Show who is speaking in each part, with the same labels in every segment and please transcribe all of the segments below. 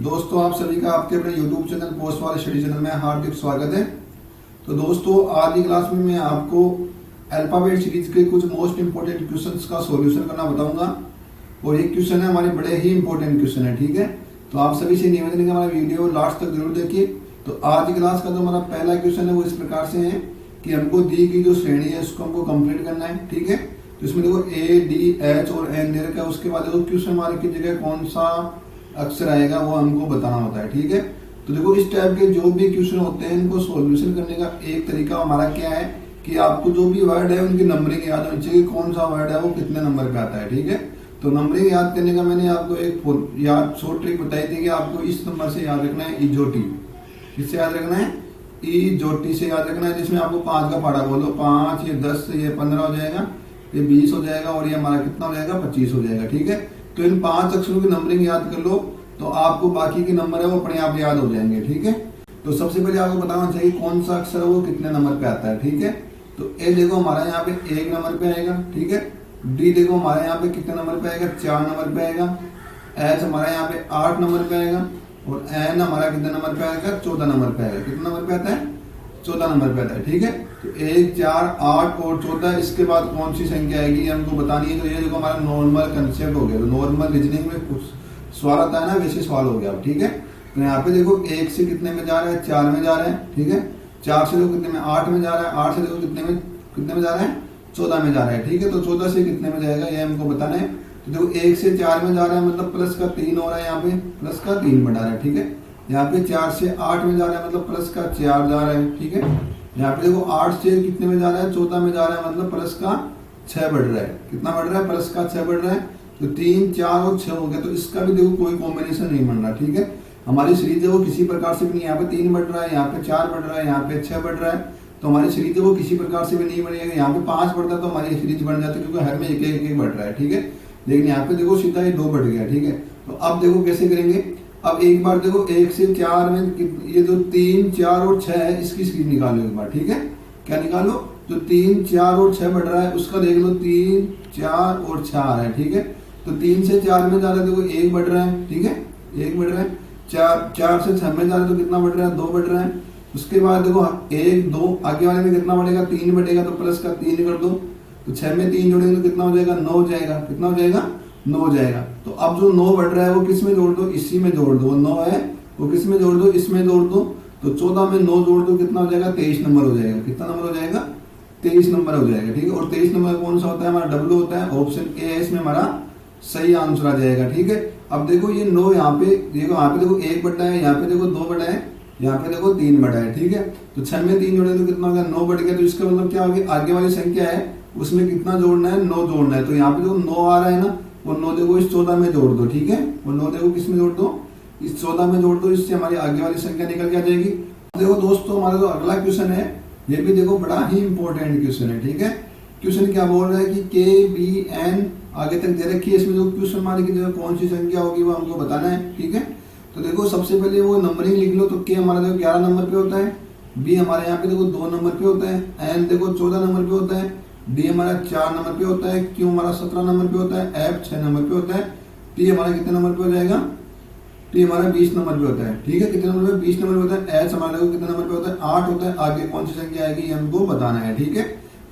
Speaker 1: दोस्तों आप सभी का आपके अपने YouTube चैनल पोस्ट वाले स्टडी चैनल में हार्दिक स्वागत है। तो दोस्तों आज की क्लास में मैं आपको अल्फाबेट सीरीज के कुछ मोस्ट इंपोर्टेंट क्वेश्चंस का सॉल्यूशन करना बताऊंगा और एक क्वेश्चन है हमारे बड़े ही इंपॉर्टेंट क्वेश्चन है, ठीक है। तो आप सभी से निवेदन है कि हमारा वीडियो लास्ट तक जरूर देखिए। तो आज की क्लास का जो हमारा पहला क्वेश्चन है वो इस प्रकार से है कि हमको दी गई जो श्रेणी है उसको हमको कंप्लीट करना है, ठीक है। तो इसमें देखो ए डी एच और एन दे रखा है, उसके बाद देखो क्वेश्चन मार्क की जगह कौन सा अक्षर आएगा वो हमको बताना होता है, ठीक है। तो देखो इस टाइप के जो भी क्वेश्चन होते हैं इनको सॉल्यूशन करने का एक तरीका हमारा क्या है कि आपको जो भी वर्ड है उनकी नंबरिंग याद होनी चाहिए, कौन सा वर्ड है वो कितने नंबर पे आता है, ठीक है। तो नंबरिंग याद करने का मैंने आपको एक याद शॉर्ट ट्रिक बताई थी कि आपको इस नंबर से याद रखना है इजोटी। किससे याद रखना है? इजोटी से याद रखना है, जिसमें आपको 5 का पहाड़ा बोलो, 5 ये 10 ये 15 हो जाएगा, ये 20 हो जाएगा और ये हमारा कितना हो जाएगा 25 हो जाएगा, ठीक है। तो इन 5 अक्षरों की नंबरिंग याद कर लो तो आपको बाकी के नंबर है वो अपने आप याद हो जाएंगे, ठीक है। तो सबसे पहले आपको बताना चाहिए कौन सा अक्षर है वो कितने नंबर पे आता है, ठीक है। तो ए देखो हमारा यहाँ पे 1 नंबर पे आएगा, ठीक है। डी देखो हमारे यहाँ पे कितने नंबर पे आएगा 4 नंबर पे आएगा। एच हमारे यहाँ पे 8 नंबर पे आएगा और एन हमारा कितने नंबर पे आएगा 14 नंबर पे आएगा। कितना नंबर पे आता है? 14 नंबर पे आता है, ठीक है। तो 1, 4, 8 और 14 इसके बाद कौन सी संख्या आएगी हमको बतानी है। तो ये देखो हमारा नॉर्मल कंसेप्ट हो गया। तो नॉर्मल रीजनिंग में कुछ सवाल आता है ना, वैसे सवाल हो गया, ठीक है। तो यहाँ पे देखो 1 से कितने में जा रहा है 4 में जा रहा है, ठीक है। 4 से देखो कितने में 8 में जा रहा है, 8 से देखो कितने में जा रहा है 14 में जा रहा है, ठीक है। तो 14 से कितने में जाएगा ये हमको बताना है। तो देखो 1 से 4 में जा रहा है मतलब प्लस का 3 हो रहा है, यहाँ पे प्लस का 3 बढ़ा रहा है, ठीक है। यहाँ पे 4 से 8 में जा रहा है मतलब प्लस का 4 जा रहा है, ठीक है। यहाँ पे देखो 8 से कितने में जा रहा है 14 में जा रहा है मतलब प्लस का 6 बढ़ रहा है। कितना बढ़ रहा है? प्लस का 6 बढ़ रहा है। तो 3, 4 और 6 हो गया। तो इसका भी देखो कोई कॉम्बिनेशन नहीं बन रहा, ठीक है। हमारी सीरीज है वो किसी प्रकार से भी नहीं, यहाँ पे 3 बढ़ रहा है, यहाँ पे 4 बढ़ रहा है, यहाँ पे 6 बढ़ रहा है। तो हमारी सीरीज है वो किसी प्रकार से भी नहीं बनेगा। यहाँ पे 5 बढ़ता है तो हमारी सीरीज बन जाती है क्योंकि हर में एक बढ़ रहा है, ठीक है। लेकिन यहाँ पे देखो सीधा ये 2 बढ़ गया, ठीक है। तो अब देखो कैसे करेंगे। अब एक बार देखो 1 से 4 में ये जो 3, 4 और 6 है इसकी सीरीज निकालो एक बार, ठीक है। क्या निकालो? जो 3, 4 और 6 बढ़ रहा है उसका देख लो 3, 4 और 6 आ रहा है, ठीक है। तो 3 से 4 में जा रहा है देखो 1 बढ़ रहा है, ठीक है, 1 बढ़ रहा है। 4 से 6 में जा रहा है तो कितना बढ़ रहा है 2 बढ़ रहा है। उसके बाद देखो 1, 2 आगे वाले में कितना बढ़ेगा 3 बढ़ेगा तो प्लस का 3 कर दो। तो 6 में 3 जोड़ेंगे तो कितना हो जाएगा 9 हो जाएगा। कितना हो जाएगा 9 हो जाएगा। तो अब जो 9 बढ़ रहा है वो किस में जोड़ दो? इसी में जोड़ दो। 9 है वो किस में जोड़ दो? इसमें जोड़ दो। तो 14 में 9 जोड़ दो कितना हो जाएगा 23 नंबर हो जाएगा। कितना नंबर हो जाएगा? 23 नंबर हो जाएगा, ठीक है। और 23 नंबर कौन सा होता है? हमारा डब्ल्यू होता है। ऑप्शन ए है इसमें हमारा सही आंसर आ जाएगा, ठीक है। अब देखो ये 9 यहाँ पे देखो, यहाँ पे देखो 1 बढ़ा है, यहाँ पे देखो 2 बढ़ा है, यहाँ पे देखो 3 बढ़ा है, ठीक है। तो 6 में 3 जोड़े तो कितना हो गया 9 बढ़ गया। तो इसका मतलब क्या हो गया? आगे वाली संख्या है उसमें कितना जोड़ना है 9 जोड़ना है। तो यहाँ पे देखो 9 आ रहा है ना, वो 9 देखो इस 14 में जोड़ दो, ठीक है। वो 9 देखो किस में जोड़ दो? इस 14 में जोड़ दो। इससे हमारी आगे वाली संख्या निकल के आ जाएगी। देखो दोस्तों हमारा जो अगला क्वेश्चन है ये भी देखो बड़ा ही इंपॉर्टेंट क्वेश्चन है, ठीक है। क्वेश्चन क्या बोल रहा है कि के बी एन आगे तक दे रखी है। इसमें जो क्वेश्चन मार्क की जगह कौन सी संख्या होगी वो हमको बताना है, ठीक है। तो देखो सबसे पहले वो नंबरिंग लिख लो। तो के हमारा देखो 11 नंबर पे होता है, बी हमारे यहाँ पे देखो 2 नंबर पे होता है, एन देखो 14 नंबर पे होता है, डी हमारा 4 नंबर पे होता है, क्यू हमारा 17 नंबर पे होता है, एफ 6 नंबर पे होता है, टी हमारा कितने नंबर पे हो जाएगा? टी हमारा 20 नंबर पे होता है, ठीक है। कितने नंबर पे? 20 नंबर पे होता है। एच हमारे को कितने नंबर पे होता है? 8 होता है। आगे कौन सी संख्या आएगी ये हमको बताना है, ठीक है।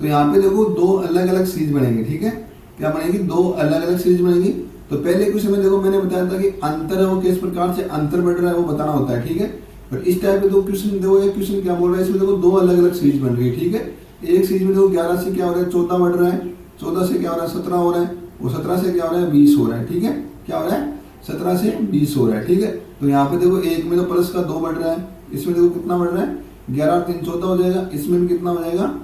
Speaker 1: तो यहाँ पे देखो 2 अलग अलग सीरीज बनेंगी, ठीक है। क्या बनेगी? 2 अलग अलग सीरीज बनेगी। तो पहले क्वेश्चन में देखो मैंने बताया था कि अंतर है वो किस प्रकार से अंतर बढ़ रहा है वो बताना होता है, ठीक है। पर इस टाइप के 2 क्वेश्चन देखो, एक क्वेश्चन क्या बोल रहा है इसमें देखो 2 अलग अलग सीरीज बन रही है, ठीक है। एक सीरीज में देखो 11 से क्या हो रहा है 14 बढ़ रहा है, 14 से क्या हो रहा है 17 हो रहा है, और 17 से क्या हो रहा है 20 हो रहा है, ठीक है। क्या हो रहा है? 17 से 20 हो रहा है, ठीक है। तो यहाँ पे देखो एक में तो प्लस का 2 बढ़ रहा है, इसमें देखो कितना बढ़ रहा है 11 और 3 14 हो जाएगा। इसमें भी कितना हो जाएगा?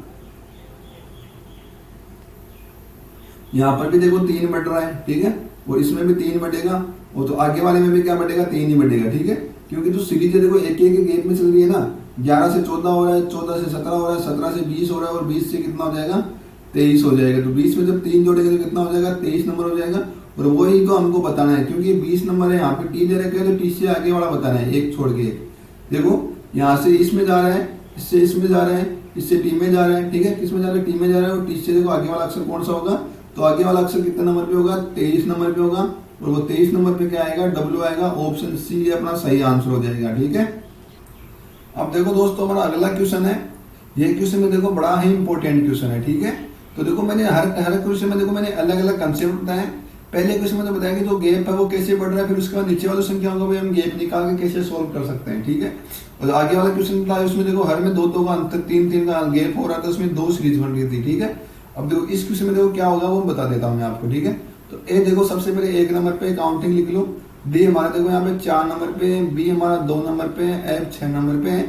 Speaker 1: यहाँ पर भी देखो 3 बढ़ रहा है, ठीक है। और इसमें भी 3 बढ़ेगा और तो आगे वाले में भी क्या बढ़ेगा 3 ही बढ़ेगा, ठीक है। क्योंकि जो सीरीज है देखो एक एक गेप में चल रही है ना। 11 से 14 हो रहा है, 14 से 17 हो रहा है, 17 से 20 हो रहा है और 20 से कितना हो जाएगा 23 हो जाएगा। तो 20 में जब 3 जोड़ेंगे तो कितना हो जाएगा 23 नंबर हो जाएगा। और वही तो हमको बताना है क्योंकि 20 नंबर है, यहाँ पे टी दे रखे है तो टी से आगे वाला बताना है, एक छोड़ के एक। देखो यहाँ से इसमें जा रहा है, इससे इसमें जा रहा है, इससे टी में जा रहा है, ठीक है। किस में जा रहा है? टी में जा रहा है। और टी से देखो आगे वाला अक्षर कौन सा होगा? तो आगे वाला अक्षर कितने नंबर पे होगा? 23 नंबर पे होगा। और वो 23 नंबर पे क्या आएगा, डब्ल्यू आएगा। ऑप्शन सी ये अपना सही आंसर हो जाएगा। ठीक है, अब देखो दोस्तों हमारा अगला क्वेश्चन है। ये क्वेश्चन में देखो बड़ा ही इंपॉर्टेंट क्वेश्चन है। ठीक है, तो देखो मैंने हर क्वेश्चन में देखो मैंने अलग अलग कंसेप्ट बताए। पहले क्वेश्चन में तो बताया कि जो गैप है वो कैसे बढ़ रहा है, फिर उसके बाद नीचे वाली संख्या को भी हम गैप निकाल के कैसे सोल्व कर सकते हैं। ठीक है, और आगे वाला क्वेश्चन बताया उसमें देखो हर में दो दो का अंतर, तीन तीन का गैप हो रहा था, उसमें दो सीरीज बन रही थी। ठीक है, अब देखो इस क्वेश्चन में देखो क्या होगा वो बता देता हूँ मैं आपको। ठीक है, तो ए देखो सबसे पहले 1 नंबर पे काउंटिंग लिख लो। डी हमारा देखो यहाँ पे 4 नंबर पे, बी हमारा 2 नंबर पे, एफ 6 नंबर पे,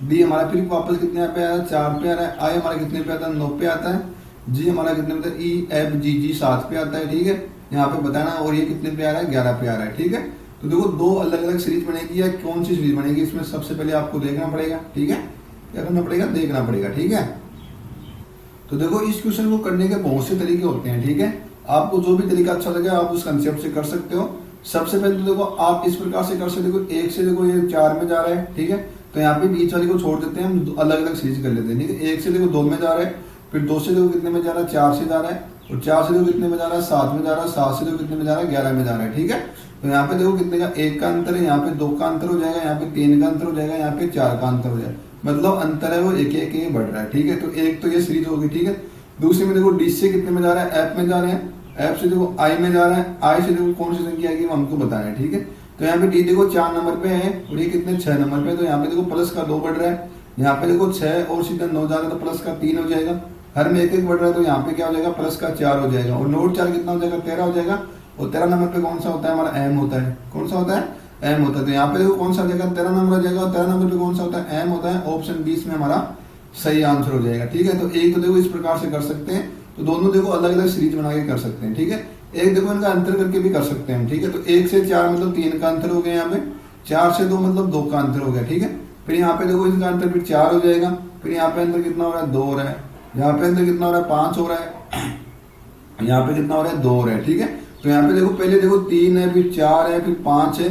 Speaker 1: डी हमारा फिर वापस कितने पे आ रहा है, 4 पे आ रहा है, आई हमारा कितने पे आता है, 9 पे आता है, जी हमारा कितने पे, ई एफ जी जी 7 पे आता है। ठीक है, यहाँ पे बताना, और ये कितने पे आ रहा है, 11 पे आ रहा है। ठीक है, तो देखो दो अलग अलग सीरीज बनेगी या कौन सी सीरीज बनेगी, इसमें सबसे पहले आपको देखना पड़ेगा। ठीक है, क्या करना पड़ेगा, देखना पड़ेगा। ठीक है, तो देखो इस क्वेश्चन को करने के बहुत से तरीके होते हैं। ठीक है, आपको जो भी तरीका अच्छा लगे आप उस कंसेप्ट से कर सकते हो। सबसे पहले तो देखो आप इस प्रकार से कर सकते हो, देखो 1 से देखो ये 4 में जा रहा है। ठीक है, तो यहाँ पे बीच वाली को छोड़ देते हैं, हम अलग अलग सीरीज कर लेते हैं। ठीक है, 1 से देखो 2 में जा रहा है, फिर 2 से देखो कितने में जा रहा है, 4 से जा रहा है, और 4 से देखो कितने में जा रहा है, 7 में जा रहा है, 7 से देखो कितने में जा रहा है, 11 में जा रहा है। ठीक है, तो यहाँ पे देखो कितने का 1 का अंतर है, यहाँ पे 2 का अंतर हो जाएगा, यहाँ पे 3 का अंतर हो जाएगा, यहाँ पे 4 का अंतर हो जाएगा, मतलब अंतर है वो एक एक बढ़ रहा है। ठीक है, तो एक तो ये सीरीज होगी। ठीक है, दूसरी में देखो डी से कितने में जा रहा है, एफ में जा रहे हैं, एफ से देखो आई में जा रहा है, आई से देखो कौन सी संख्या आएगी वो हमको बताना है। ठीक है, तो यहाँ पे डी देखो 4 नंबर पे है और ये कितने 6 नंबर पे, तो यहाँ पे देखो प्लस का 2 बढ़ रहा है, यहाँ पे देखो 6 और सीधा 9 जा रहा है तो प्लस का 3 हो जाएगा, हर में एक एक बढ़ रहा है तो यहाँ पे क्या हो जाएगा, प्लस का 4 हो जाएगा, और नोट 4 कितना हो जाएगा, 13 हो जाएगा। और 13 नंबर पे कौन सा होता है, हमारा एम होता है। कौन सा होता है, एम होता है। तो यहाँ पे देखो कौन सा हो जाएगा, 13 नंबर हो जाएगा, और 13 नंबर पे कौन सा होता है, एम होता है। ऑप्शन 20 में हमारा सही आंसर हो जाएगा। ठीक है, तो एक तो देखो इस प्रकार से कर सकते हैं, तो दोनों देखो अलग अलग सीरीज बना के कर सकते हैं। ठीक है, एक देखो इनका अंतर करके भी कर सकते हैं। ठीक है, तो 1 से 4 मतलब 3 का अंतर हो गया, यहाँ पे 4 से 2 मतलब 2 का अंतर हो गया। ठीक है, फिर यहाँ पे देखो इसका अंतर फिर 4 हो जाएगा, फिर यहाँ पे अंतर कितना हो रहा है, 2 हो रहा है, यहाँ पे अंतर कितना हो रहा है, 5 हो रहा है, यहाँ पे कितना हो रहा है, 2 हो रहा है। ठीक है, तो यहाँ पे देखो पहले देखो 3 है, फिर 4 है, फिर 5 है,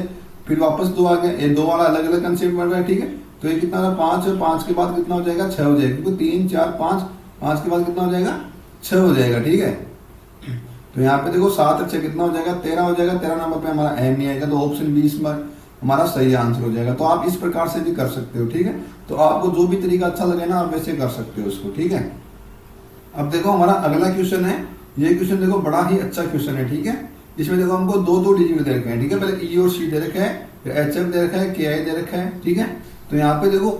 Speaker 1: फिर वापस 2 आ गया, ये 2 वाला अलग अलग कंसेप्ट बन रहा है। ठीक है, तो ये कितना रहा, 5 है, 5 के बाद कितना हो जाएगा, 6 हो जाएगा, क्योंकि 3 4 5, 5 के बाद कितना हो जाएगा, 6 हो जाएगा। ठीक है, तो यहाँ पे देखो 7 और 6 कितना हो जाएगा, 13 हो जाएगा। 13 नंबर पे हमारा एम नहीं आएगा, तो ऑप्शन 20 में हमारा सही आंसर हो जाएगा। तो आप इस प्रकार से भी कर सकते हो। ठीक है, तो आपको जो भी तरीका अच्छा लगे ना आप वैसे कर सकते हो उसको। ठीक है, अब देखो हमारा अगला क्वेश्चन है। ये क्वेश्चन देखो बड़ा ही अच्छा क्वेश्चन है। ठीक है, इसमें देखो हमको दो डिजिट दे रखे हैं। ठीक है, पहले ई और सी दे रखा है, फिर एच एफ दे रखा है, के आई दे रखा है। ठीक है, तो यहाँ पे देखो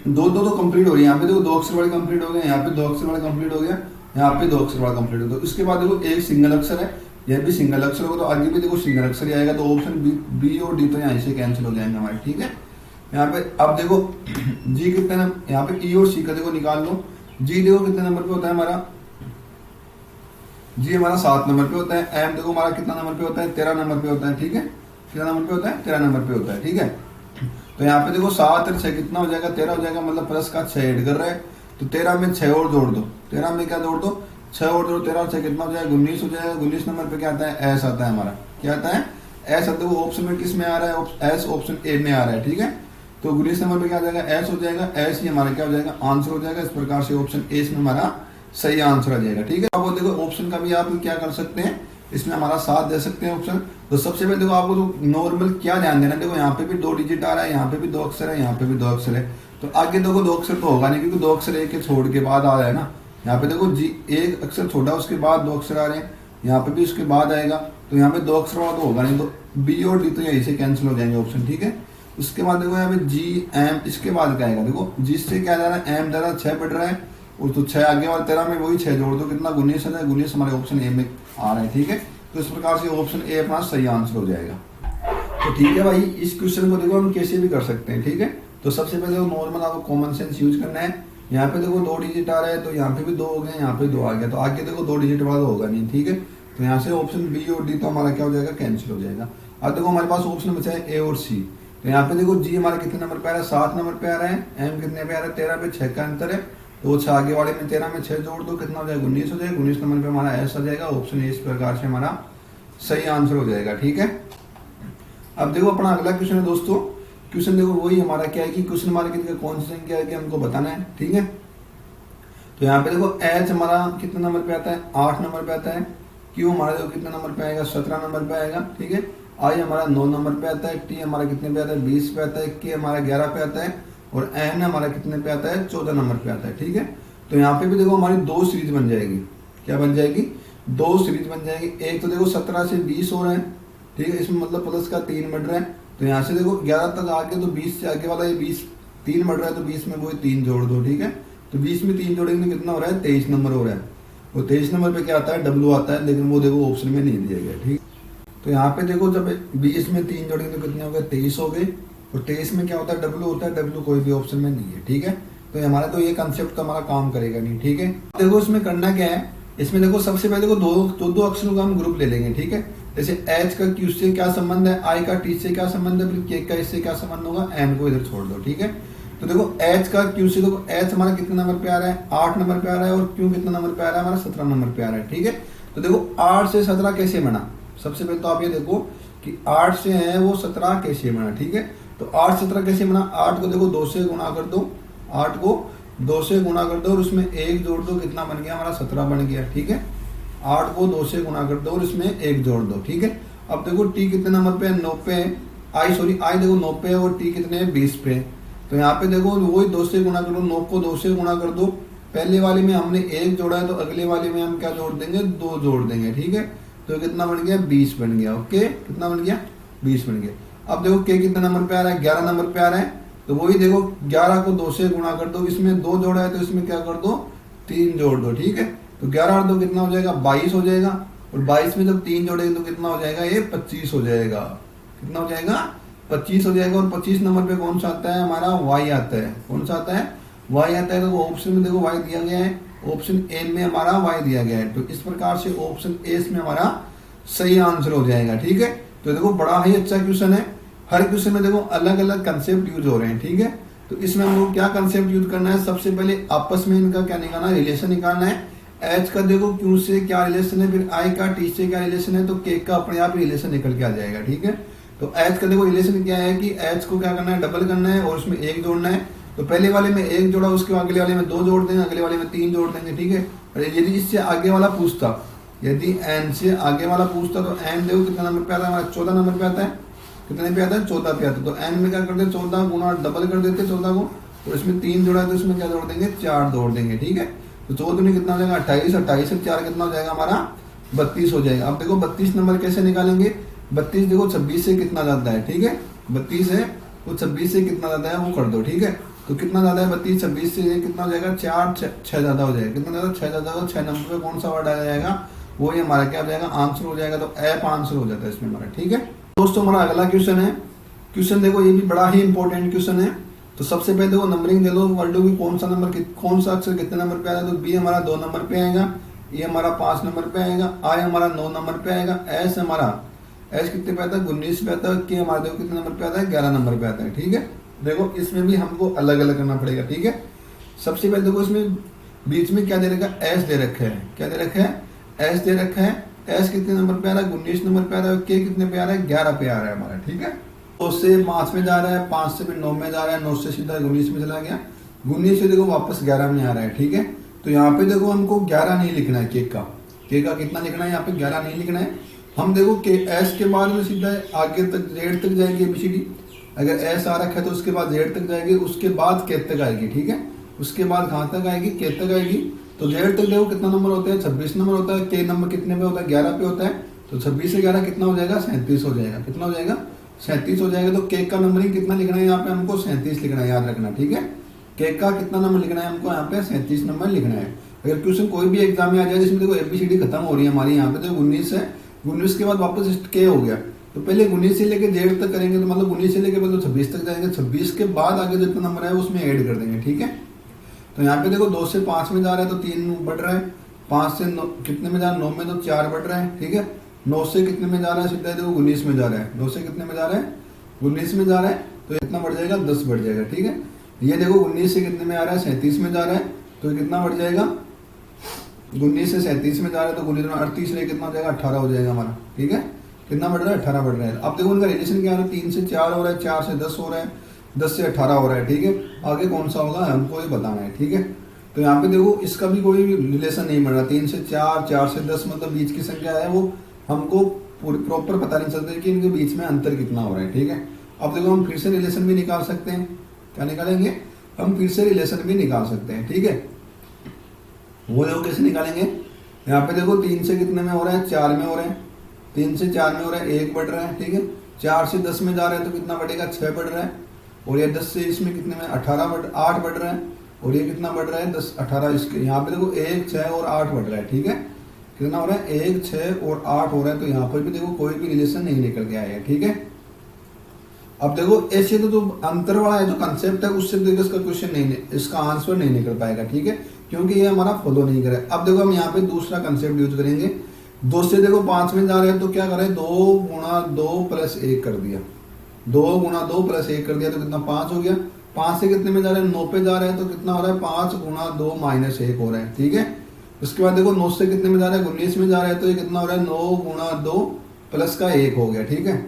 Speaker 1: दो दो तो कंप्लीट हो रही है, यहाँ पे देखो 2 अक्षर वाले कंप्लीट हो गए, यहाँ पे 2 अक्षर वाले कंप्लीट हो गया, यहाँ पे 2 अक्षर वाला कंप्लीट हो गया। तो इसके बाद देखो एक सिंगल अक्षर है, यह भी सिंगल अक्षर होगा, तो आगे भी देखो सिंगल अक्षर ही आएगा, तो ऑप्शन बी और डी तो यहाँ से कैंसिल हो जाएंगे हमारे। ठीक है, यहाँ पे अब देखो जी कितने, यहाँ पे ई और सी का देखो निकाल लो। जी देखो कितने नंबर पे होता है हमारा, जी हमारा 7 नंबर पे होता है। एम देखो हमारा कितना नंबर पे होता है, 13 नंबर पे होता है। ठीक है, कितना नंबर पे होता है, 13 नंबर पे होता है। ठीक है, तो यहाँ पे देखो 7 और 6 कितना हो जाएगा, 13 हो जाएगा, मतलब प्लस का 6 ऐड कर रहा है, तो 13 में 6 और जोड़ दो, 13 में क्या जोड़ दो, 6 और जोड़, 13 और 6 कितना हो जाएगा, 19 हो जाएगा। 19 नंबर पे क्या आता है, एस आता है हमारा, क्या आता है, एस आता है। वो ऑप्शन में किस में आ रहा है, एस ऑप्शन ए में आ रहा है। ठीक है, तो 19 नंबर पे क्या आ जाएगा, एस हो जाएगा, एस ही हमारा क्या हो जाएगा, आंसर हो जाएगा। इस प्रकार से ऑप्शन ए में हमारा सही आंसर आ जाएगा। ठीक है, अब देखो ऑप्शन का भी आप क्या कर सकते हैं, इसमें हमारा साथ दे सकते हैं ऑप्शन। तो सबसे पहले देखो आपको तो नॉर्मल क्या ध्यान देना, देखो यहाँ पे भी 2 डिजिट आ रहा है, यहाँ पे भी 2 अक्षर है, यहाँ पे भी 2 अक्षर है, तो आगे देखो 2 अक्षर तो होगा नहीं, क्योंकि 2 अक्षर एक छोड़ के बाद आ रहा है ना। यहाँ पे देखो जी एक अक्षर छोड़ा, उसके बाद 2 अक्षर आ रहे हैं, यहाँ पे भी उसके बाद आएगा, तो यहाँ पे 2 अक्षर वाला तो होगा नहीं, तो बी और डी तो यहीं से कैंसिल हो जाएंगे ऑप्शन। ठीक है, उसके बाद देखो यहाँ पे जी एम, इसके बाद क्या आएगा, देखो जिससे क्या जा रहा है, एम जा रहा है, 6 बढ़ रहा है, और तो 6 आगे वाले 13 में वही 6 जोड़ दो, कितना 19 है, 19 हमारे ऑप्शन ए में आ रहा है। ठीक है, तो इस प्रकार से ऑप्शन ए अपना सही आंसर हो जाएगा। तो ठीक है भाई, इस क्वेश्चन को देखो हम कैसे भी कर सकते हैं। ठीक है, तो सबसे पहले नॉर्मल आपको कॉमन सेंस यूज करना है। यहाँ पे देखो 2 डिजिट आ रहा है, तो यहाँ पे भी 2 हो गए, यहाँ पे 2 आ गया, तो आगे देखो 2 डिजिट वाला होगा नहीं। ठीक है, तो यहाँ से ऑप्शन बी और डी तो हमारा क्या हो जाएगा, कैंसिल हो जाएगा। अब देखो हमारे पास ऑप्शन बचा है ए और सी। तो यहाँ पे देखो जी हमारा कितने नंबर पे आ रहा है, 7 नंबर पे आ रहा है, एम कितने पे आ रहा है, 13 पे, 6 का अंतर है, तो 6 आगे वाले में 13 में 6 जोड़ दो, कितना हो जाएगा, 19 हो जाएगा। 19 नंबर पे हमारा एस आ जाएगा, ऑप्शन ए इस प्रकार से हमारा सही आंसर हो जाएगा। ठीक है, अब देखो अपना अगला क्वेश्चन है दोस्तों। क्वेश्चन देखो वही हमारा क्या है कि क्वेश्चन मार्केट का कौन सी संख्या है कि हमको बताना है। ठीक है, तो यहाँ पे देखो एच हमारा कितने नंबर पे आता है, 8 नंबर पे आता है, क्यू हमारा जो कितने नंबर पे आएगा, 17 नंबर पे आएगा, ठीक है। आई हमारा 9 नंबर पे आता है, टी हमारा कितने पे आता है, 20 पे आता है, के हमारा 11 पे आता है, और एन हमारा कितने पे आता है, 14 नंबर पे आता है, ठीक है। तो यहाँ पे भी देखो हमारी दो सीरीज बन जाएगी। क्या बन जाएगी? दो सीरीज बन जाएगी। एक तो देखो 17 से 20 हो रहा है, ठीक है, इसमें मतलब प्लस का 3 बढ़ रहा है, तो यहाँ से देखो 11 तक आके तो 20 से आगे वाला ये 20 3 बढ़ रहा है, तो 20 में कोई 3 जोड़ दो, ठीक है। तो 20 में 3 जोड़ेंगे तो कितना हो रहा है, 23 नंबर हो रहा है। और 23 नंबर पे क्या आता है, डब्लू आता है, लेकिन वो देखो ऑप्शन में नहीं दिया गया, ठीक। तो यहाँ पे देखो जब 20 में 3 जोड़ेंगे तो कितने हो गए, 23 हो गए। और 23 में क्या होता है, डब्लू होता है, डब्लू कोई भी ऑप्शन में नहीं है, ठीक है। तो हमारा तो ये कंसेप्ट तो हमारा काम करेगा नहीं, ठीक है। देखो इसमें करना क्या है, इसमें देखो सबसे पहले देखो दो अक्षरों का हम ग्रुप ले लेंगे, ठीक है। जैसे एच का क्यू से क्या संबंध है, आई का टी से क्या संबंध है, फिर के का इससे क्या संबंध होगा, एन को इधर छोड़ दो, ठीक है। तो देखो एच का क्यू से, देखो एच हमारा कितने नंबर पे आ रहा है, 8 नंबर पे आ रहा है, और क्यू कितना नंबर पे आ रहा है, हमारा 17 नंबर पे आ रहा है, ठीक है। तो देखो 8 से 17 कैसे बना, सबसे पहले तो आप ये देखो कि 8 से है वो 17 कैसे बना, ठीक है। तो 8 17 कैसे बना, 8 को देखो 2 से गुणा कर दो, 8 को 2 से गुणा कर दो और उसमें 1 जोड़ दो, कितना बन गया हमारा, 17 बन गया, ठीक है। 8 को 2 से गुणा कर दो और इसमें 1 जोड़ दो, ठीक है। अब देखो टी कितने नंबर पे है, 9 पे है, आई देखो 9 पे है, और टी कितने है, 20 पे है। तो यहाँ पे देखो वही 2 से गुणा करो, 9 को 2 से गुणा कर दो। पहले वाली में हमने 1 जोड़ा है, तो अगले वाली में हम क्या जोड़ देंगे, 2 जोड़ देंगे, ठीक है। तो कितना बन गया, 20 बन गया, ओके। कितना बन गया, 20 बन गया। अब देखो के कितने नंबर पे आ रहा है, 11 नंबर पे आ रहा है, तो वही देखो 11 को 2 से गुणा कर दो, इसमें 2 जोड़ा है तो इसमें क्या कर दो, 3 जोड़ दो, ठीक है। तो 11 और 2 कितना हो जाएगा, 22 हो जाएगा। और 22 में जब 3 जोड़ेंगे तो कितना हो जाएगा, ये 25 हो जाएगा। कितना हो जाएगा, 25 हो जाएगा। और 25 नंबर पे कौन सा आता है, हमारा वाई आता है। कौन सा आता है, वाई आता है। तो ऑप्शन में देखो वाई दिया गया है, ऑप्शन ए में हमारा वाई दिया गया है। तो इस प्रकार से ऑप्शन ए में हमारा सही आंसर हो जाएगा, ठीक है। तो देखो बड़ा ही अच्छा क्वेश्चन है, हर क्वेश्चन में देखो अलग अलग कंसेप्ट यूज हो रहे हैं, ठीक है। तो इसमें हमको क्या कंसेप्ट यूज करना है, सबसे पहले आपस में इनका क्या निकालना है, रिलेशन निकालना है। एच का देखो क्यू से क्या रिलेशन है, फिर आई का टी से क्या रिलेशन है, तो के का अपने आप रिलेशन निकल के आ जाएगा, ठीक है। तो एच का देखो रिलेशन क्या है कि एच को क्या करना है, डबल करना है और उसमें 1 जोड़ना है। तो पहले वाले में 1 जोड़ा, उसके अगले वाले में 2 जोड़ देंगे, अगले वाले में 3 जोड़ देंगे, ठीक है। और यदि इससे आगे वाला पूछता, यदि एन से आगे वाला पूछता, तो एन देखो कितना नंबर पे आता है, हमारा 14 नंबर पे आता है। कितने पे आता है, 14 पे आता है। तो एन में क्या करते हैं, 14 गुना डबल कर देते 14 को, और इसमें 3 जोड़ा है तो इसमें क्या जोड़ देंगे, 4 जोड़ देंगे, ठीक है। तो 14 में कितना हो जाएगा, 28, 28 से 4 कितना हो जाएगा हमारा, 32 हो जाएगा। अब देखो 32 नंबर कैसे निकालेंगे, 32 देखो 26 से कितना जाता है, ठीक है। 32 है वो 26 से कितना जाता है वो कर दो, ठीक है। तो कितना ज्यादा है, 32 26 से कितना हो जाएगा, 4 6 ज्यादा हो जाएगा। कितना ज्यादा, 6 ज्यादा हो, 6 नंबर पे कौन सा वर्ड आ जाएगा, वो ही हमारा क्या हो जाएगा, आंसर हो जाएगा। तो एप आंसर हो जाता है इसमें हमारा, ठीक है। दोस्तों हमारा अगला क्वेश्चन है, क्वेश्चन देखो ये भी बड़ा ही इंपॉर्टेंट क्वेश्चन है। तो सबसे पहले देखो नंबरिंग दे दो, वर्ड की कौन सा नंबर, कौन सा अक्षर कितने नंबर पे आएगा। तो बी हमारा 2 नंबर पे आएगा, ये हमारा 5 नंबर पे आएगा, आई हमारा 9 नंबर पे आएगा, एस हमारा एस कितने पे आता है, 19 पे आता है, के हमारा देखो कितने नंबर पे आता है, 11 नंबर पे आता है, ठीक है। देखो इसमें भी हमको अलग अलग करना पड़ेगा, ठीक है। सबसे पहले देखो इसमें बीच में क्या दे रखा है, एस दे रखा है, क्या दे रखा है, एस दे रखा है। एस कितने नंबर पे आ रहा है, 19 नंबर पे आ रहा है, के कितने पे आ रहा है, 11 पे आ रहा है हमारा, ठीक है। 2 से 5 में जा रहा है, 5 से फिर 9 में जा रहा है, 9 से सीधा 19 में चला गया, 19 से देखो वापस 11 में आ रहा है, ठीक है। तो यहाँ पे देखो हमको 11 नहीं लिखना है, के का कितना लिखना है, यहाँ पे 11 नहीं लिखना है। हम देखो के एस के बाद में सीधा आगे तक जेड तक जाएगी एबीसीडी। अगर एस आ रखा है तो उसके बाद जेड तक जाएगी, उसके बाद के तक आएगी, ठीक है। उसके बाद कहाँ तक आएगी, के तक आएगी। तो जेड तक देखो कितना नंबर होता है, 26 नंबर होता है। के नंबर कितने पे होता है, 11 पे होता है। तो 26 से 11 कितना हो जाएगा, 37 हो जाएगा। कितना हो जाएगा, 37 हो जाएगा। तो के का नंबरिंग कितना लिखना है, यहाँ पे हमको 37 लिखना है, याद रखना, ठीक है। के का कितना नंबर लिखना है हमको, यहाँ पे 37 नंबर लिखना है। अगर क्वेश्चन कोई भी एग्जाम में आ जाए जिसमें देखो एबीसीडी खत्म हो रही है हमारी, यहाँ पे तो 19 है, 19 के बाद वापस के हो गया। तो पहले 19 से लेके जेड तक करेंगे, तो मतलब 19 से लेके मतलब 26 तक जाएंगे, 26 के बाद आगे जितना नंबर है उसमें ऐड कर देंगे, ठीक है। तो यहाँ पे देखो 2 से 5 में जा रहा है तो 3 बढ़ रहा है, 5 से 9 कितने में जा रहा है, 9 में तो 4 बढ़ रहा है, ठीक है। 9 से कितने में जा रहा है, सीधा देखो 19 में जा रहा है। 9 से कितने में जा रहा है, 19 में जा रहा है, तो कितना बढ़ जाएगा, 10 बढ़ जाएगा, ठीक है। ये देखो 19 से कितने में आ रहा है, 37 में जा रहा है, तो कितना बढ़ जाएगा, 19 से 37 में जा रहा है, तो 19 में 38 से कितना हो जाएगा, 18 हो जाएगा हमारा, ठीक है। कितना बढ़ रहा है, 18 बढ़ रहा है। अब देखो उनका रिलेशन क्या है, 3 से 4 हो रहा है, 4 से 10 हो रहा है, 10 से 18 हो रहा है, ठीक है। आगे कौन सा होगा हमको ये बताना है, ठीक है। तो यहाँ पे देखो इसका भी कोई रिलेशन नहीं बन रहा। 3 से 4, 4 से 10 मतलब बीच की संख्या है, वो हमको प्रॉपर पता नहीं चलता कि इनके बीच में अंतर कितना हो रहा है। ठीक है, अब देखो हम फिर से रिलेशन भी निकाल सकते हैं। क्या निकालेंगे? हम फिर से रिलेशन भी निकाल सकते हैं। ठीक है, वो देखो कैसे निकालेंगे। यहाँ पे देखो 3 से कितने में हो रहा है? 4 में हो रहा है। 3 से 4 में हो रहा है, 1 बढ़ रहा है। ठीक है, 4 से 10 में जा रहे हैं तो कितना बढ़ेगा? 6 बढ़ रहा है। और ये 10 से इसमें कितने में 8 बढ़ रहा है। और ये कितना बढ़ रहा है? 10, 18। इसके यहाँ पे देखो 1, 6 और 8 बढ़ रहा है। ठीक है, कितना हो रहा है? 1, 6 और 8 हो रहा है। तो यहाँ पर भी देखो कोई भी रिलेशन नहीं निकल के आया है। ठीक है, अब देखो ऐसे तो जो अंतर वाला है जो कंसेप्ट है उससे देखो इसका क्वेश्चन नहीं, इसका आंसर नहीं निकल पाएगा। ठीक है, क्योंकि ये हमारा फॉलो नहीं करे। अब देखो हम यहाँ पे दूसरा कंसेप्ट यूज करेंगे। 2 से देखो 5 में जा रहे हैं तो क्या करें? 2 गुणा 2 प्लस 1 कर दिया। 2 गुणा 2 प्लस 1 कर दिया तो कितना? 5 हो गया। 5 से कितने में जा रहे हैं? 9 पे जा रहे हैं तो कितना हो रहा है? 5 गुणा 2 माइनस 1 हो रहा है। ठीक है, उसके बाद देखो 9 से कितने में जा रहे हैं? 19 में जा रहे हैं तो ये कितना हो रहा है? 9 गुणा 2 प्लस का 1 हो गया। ठीक है,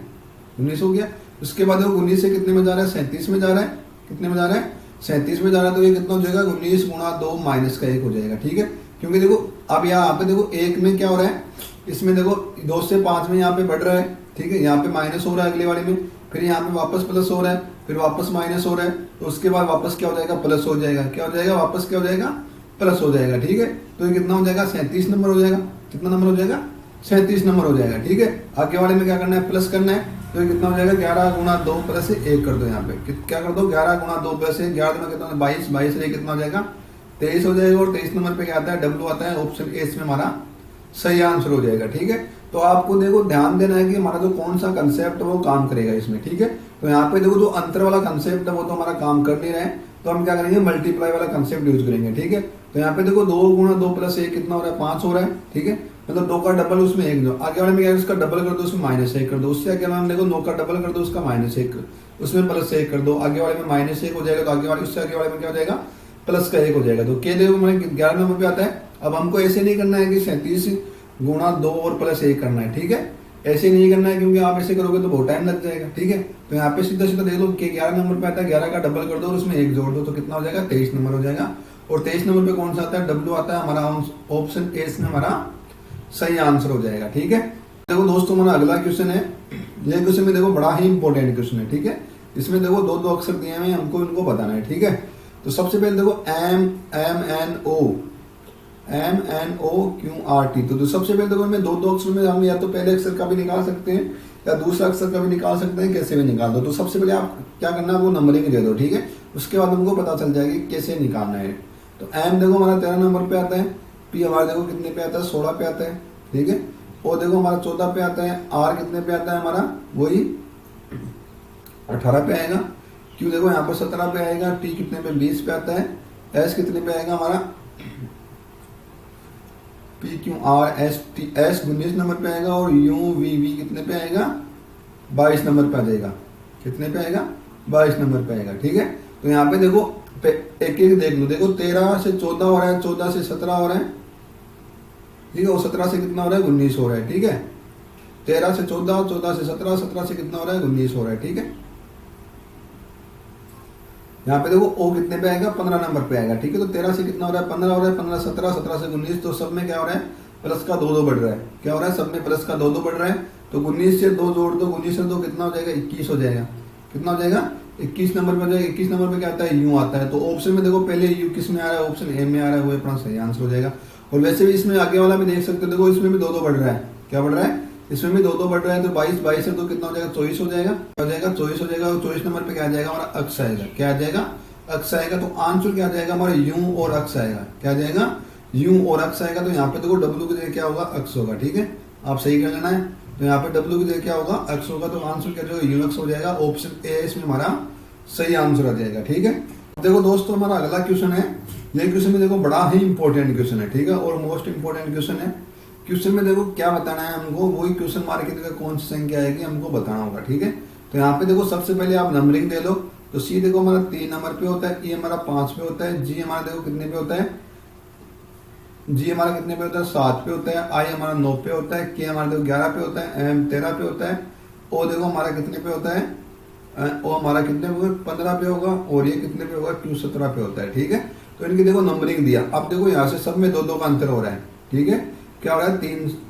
Speaker 1: 19 हो गया। उसके बाद देखो 19 से कितने में जा रहा है? 37 में जा रहा है। कितने में जा रहा है? 37 में जा रहा है तो ये कितना हो जाएगा? 19 गुणा 2 माइनस का 1 हो जाएगा। ठीक है, क्योंकि देखो अब यहाँ पे देखो 1 में क्या हो रहा है? इसमें देखो 2 से 5 में यहाँ पे बढ़ रहा है। ठीक है, यहाँ पे माइनस हो रहा है अगले वाले में, फिर यहाँ पे वापस प्लस हो रहा है, फिर वापस माइनस हो रहा है, तो उसके बाद वापस क्या हो जाएगा? प्लस हो जाएगा। क्या हो जाएगा? वापस क्या हो जाएगा? प्लस हो जाएगा। ठीक है, तो ये कितना हो जाएगा? 37 नंबर हो जाएगा। कितना नंबर हो जाएगा? 37 नंबर हो जाएगा। ठीक है, आगे वाले में क्या करना है? प्लस करना है। तो ये कितना हो जाएगा? 11 गुणा 2 प्लस 1 कर दो। यहाँ पे क्या कर दो? 11 गुणा 2 प्लस 1, 11 में कितना? 22, 22 से कितना हो जाएगा? 23 हो जाएगा। और 23 नंबर पे क्या आता है? डब्ल्यू आता है। ऑप्शन ए इसमें हमारा सही आंसर हो जाएगा। ठीक है, तो आपको देखो ध्यान देना है कि हमारा जो कौन सा कंसेप्ट है वो काम करेगा इसमें। ठीक है, तो यहाँ पे देखो जो अंतर वाला कंसेप्ट है वो तो हमारा काम कर नहीं रहा है, तो हम क्या करेंगे? मल्टीप्लाई वाला कंसेप्ट यूज करेंगे। ठीक है, तो यहाँ पे देखो 2 गुणा 2 प्लस 1 कितना हो रहा है? 5 हो रहा है। ठीक है, मतलब 2 का डबल उसमें 1 दो, आगे वाले में क्या है? उसका डबल कर दो, उसमें माइनस 1 कर दो। उससे आगे वाले में देखो 9 का डबल कर दो, उसका माइनस 1 उसमें प्लस 1 कर दो। आगे वाले में माइनस 1 हो जाएगा तो आगे वाले उससे आगे वाले में क्या हो जाएगा? प्लस का 1 हो जाएगा। तो के देखो मैंने 11 नंबर पे आता है। अब हमको ऐसे नहीं करना है कि 37 गुणा 2 और प्लस 1 करना है। ठीक है, ऐसे नहीं करना है क्योंकि आप ऐसे करोगे तो बहुत टाइम लग जाएगा। ठीक है, तो यहाँ पे सीधा सीधा देख लो कि 11 नंबर पे आता है, 11 का डबल कर दो और उसमें 1 जोड़ दो तो कितना हो जाएगा? 23 नंबर हो जाएगा। और 23 नंबर पे कौन सा आता है? डब्ल्यू आता है। हमारा ऑप्शन ए इसमें हमारा सही आंसर हो जाएगा। ठीक है, देखो दोस्तों हमारा अगला क्वेश्चन है। ये क्वेश्चन में देखो बड़ा ही इंपॉर्टेंट क्वेश्चन है। ठीक है, इसमें देखो 2 अक्षर दिए हुए हैं, हमको इनको बताना है। ठीक है, तो सबसे पहले देखो MNOQRT। तो सबसे पहले देखो हमें 2 अक्षर में हम या तो पहले अक्षर का भी निकाल सकते हैं या दूसरा अक्षर का भी निकाल सकते हैं, कैसे भी निकाल दो। तो सबसे पहले आप क्या करना है? वो नंबरिंग दे दो। ठीक है, उसके बाद हमको पता चल जाएगी कैसे निकालना है। तो M देखो हमारा 13 नंबर पे आता है। P हमारा देखो कितने पे आता है? 16 पे आता है। ठीक है, और देखो हमारा 14 पे आता है। R कितने पे आता है? हमारा वही 18 पे आएगा। Q देखो यहाँ पर 17 पे आएगा। T कितने पे? 20 पे आता है। S कितने पे आएगा? हमारा PQRST 19 नंबर पे आएगा। और UVV कितने पे आएगा? 22 नंबर पे आ जाएगा। कितने पे आएगा? 22 नंबर पे आएगा। ठीक है, तो यहाँ पे देखो एक एक देख लो। देखो 13 से 14 हो रहा है, 14 से 17 हो रहा है। ठीक है, और 17 से कितना हो रहा है? 19 हो रहा है। ठीक है, 13 से 14, 14 से 17, 17 से कितना हो रहा है? 19 हो रहा है। ठीक है, यहाँ पे देखो O कितने पे आएगा? 15 नंबर पे आएगा। ठीक है, तो 13 से कितना हो रहा है? 15 हो रहा है। 15, 17, 17 से 19, तो सब में क्या हो रहा है? प्लस का 2 बढ़ रहा है। क्या हो रहा है? सब में प्लस का 2 बढ़ रहा है। तो 19 से 2 जोड़ दो, 19 से 2 कितना हो जाएगा? 21 हो जाएगा। कितना हो जाएगा? 21 नंबर पे हो जाएगा। 21 नंबर पे क्या आता है? यू आता है। तो ऑप्शन में देखो पहले यू किस में आ रहा है? ऑप्शन ए में आ रहा है, वो अपना सही आंसर हो जाएगा। और वैसे भी इसमें आगे वाला भी देख सकते हो, देखो इसमें भी 2 बढ़ रहा है। क्या बढ़ रहा है? इसमें भी 2 बढ़ रहा है। तो 22 से 2 कितना हो जाएगा? 24 हो जाएगा। हो जाएगा 24 हो जाएगा। और 24 नंबर पे क्या आ जाएगा? हमारा अक्ष आएगा। क्या आ जाएगा? अक्ष आएगा। तो आंसर क्या आ जाएगा? हमारा यू और अक्ष आएगा। क्या आ जाएगा? यू और अक्ष आएगा। तो यहाँ पे देखो डब्ल्यू की जगह क्या होगा? अक्ष होगा। ठीक है, आप सही कर लेना है। तो यहाँ पे डब्ल्यू की जगह क्या होगा? अक्ष होगा। तो आंसर क्या होगा? यू अक्ष हो जाएगा। ऑप्शन ए इसमें हमारा सही आंसर आ जाएगा। ठीक है, देखो दोस्तों हमारा अगला क्वेश्चन है। ये क्वेश्चन में देखो बड़ा ही इंपॉर्टेंट क्वेश्चन है। ठीक है, और मोस्ट इंपॉर्टेंट क्वेश्चन है। क्वेश्चन में देखो क्या बताना है हमको? वही क्वेश्चन मार्क की जगह कौन सी संख्या आएगी हमको बताना होगा। ठीक है, तो यहाँ पे देखो सबसे पहले आप नंबरिंग दे लो। तो सी देखो हमारा 3 नंबर पे होता है, ई हमारा 5 पे होता है, जी हमारा देखो कितने पे होता है? जी हमारा कितने पे होता है? 7 पे होता है। आई हमारा 9 पे होता है। के हमारा देखो 11 पे होता है। एम 13 पे होता है। ओ देखो हमारा कितने पे होता है? ओ हमारा कितने पे? 15 पे होगा। और ये कितने पे होगा? क्यू 17 पे होता है। ठीक है, तो इनकी देखो नंबरिंग दिया। अब देखो यहाँ से सब में 2 2 का अंतर हो रहा है, ठीक है। क्या हो रहा है,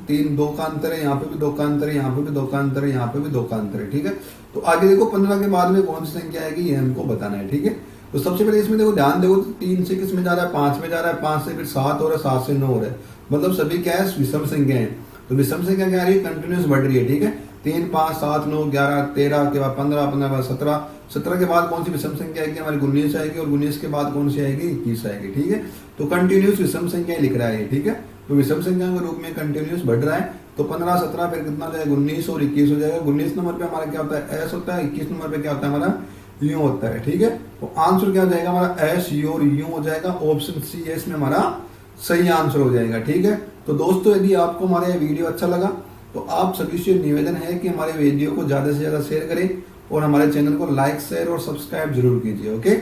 Speaker 1: 3 2 का अंतर है, यहाँ पे भी 2 का अंतर है, यहाँ पे भी 2 का अंतर है, यहाँ पे भी 2 का अंतर है, ठीक है। तो आगे देखो 15 के बाद में कौन सी संख्या आएगी ये हमको बताना है, ठीक है। तो सबसे पहले इसमें देखो ध्यान देखो, 3 से किस में जा रहा है, 5 में जा रहा है, 5 से फिर 7 हो रहा है, 7 से 9 हो रहा है, मतलब सभी क्या है, विषम संख्या है। तो विषम संख्या क्या आ रही है, कंटिन्यूस बढ़ रही है, ठीक है। 3 5 7 9 11 13 के बाद 15 15 बाद 17, 17 के बाद कौन सी विषम संख्या आएगी हमारी, 19 आएगी, और 19 के बाद कौन सी आएगी, 21 आएगी, ठीक है। तो कंटिन्यूस विषम संख्या लिख रहा है, ठीक है। तो विषम संख्या के रूप में कंटिन्यूस बढ़ रहा है। तो 15 17 फिर कितना जाएगा, 19 और 21 हो जाएगा। 19 नंबर पे हमारा क्या होता है, एस होता है, 21 नंबर पे क्या होता है हमारा, यू होता है, ठीक है। तो आंसर क्या हो जाएगा हमारा, एस यू और यू हो जाएगा। ऑप्शन सी एस में हमारा सही आंसर हो जाएगा, ठीक है। तो दोस्तों यदि आपको हमारा ये वीडियो अच्छा लगा तो आप सभी से निवेदन है कि हमारे वीडियो को ज्यादा से ज्यादा शेयर करें और हमारे चैनल को लाइक शेयर और सब्सक्राइब जरूर कीजिए। ओके।